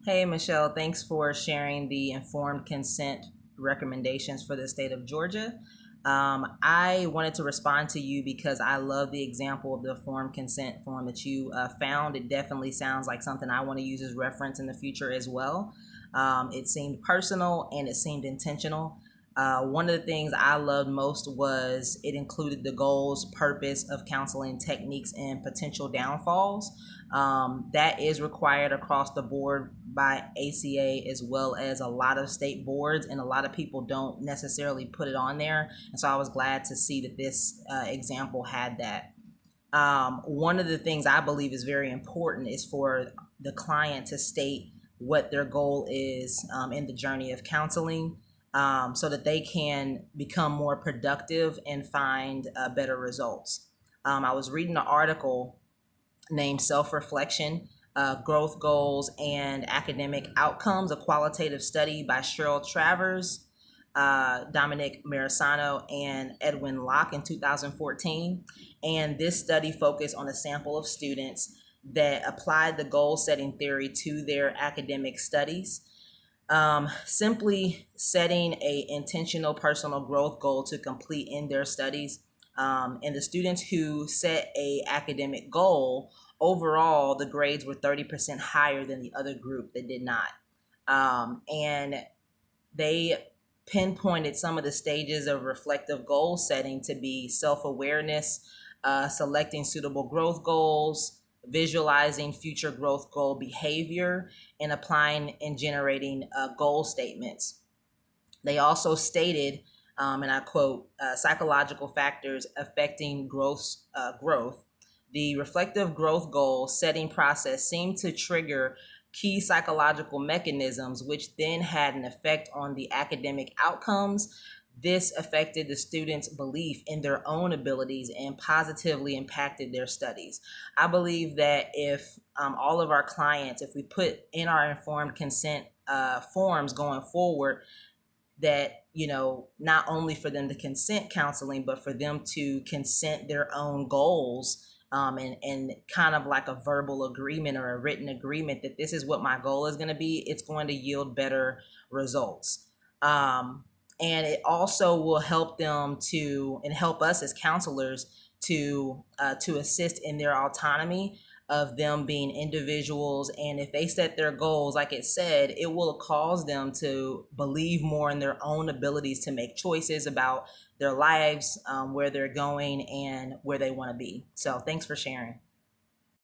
Hey, Michelle, thanks for sharing the informed consent recommendations for the state of Georgia. I wanted to respond to you because I love the example of the informed consent form that you found. It definitely sounds like something I want to use as reference in the future as well. It seemed personal and it seemed intentional. One of the things I loved most was it included the goals, purpose of counseling techniques, and potential downfalls. That is required across the board by ACA as well as a lot of state boards, and a lot of people don't necessarily put it on there. And so I was glad to see that this example had that. One of the things I believe is very important is for the client to state what their goal is in the journey of counseling, so that they can become more productive and find better results. I was reading an article named Self-Reflection, Growth Goals and Academic Outcomes, a qualitative study by Cheryl Travers, Dominic Marisano, and Edwin Locke in 2014. And this study focused on a sample of students that applied the goal setting theory to their academic studies. Simply setting a intentional personal growth goal to complete in their studies. And the students who set a academic goal, overall, the grades were 30% higher than the other group that did not. And they pinpointed some of the stages of reflective goal setting to be self-awareness, selecting suitable growth goals, visualizing future growth goal behavior, and applying and generating goal statements. They also stated, and I quote, psychological factors affecting growth. The reflective growth goal setting process seemed to trigger key psychological mechanisms, which then had an effect on the academic outcomes. This affected the students' belief in their own abilities and positively impacted their studies. I believe that if all of our clients, if we put in our informed consent forms going forward, that not only for them to consent counseling, but for them to consent their own goals, and kind of like a verbal agreement or a written agreement that this is what my goal is going to be, it's going to yield better results. And it also will help them to, and help us as counselors to assist in their autonomy of them being individuals. And if they set their goals, like it said, it will cause them to believe more in their own abilities to make choices about their lives, where they're going and where they want to be. So thanks for sharing.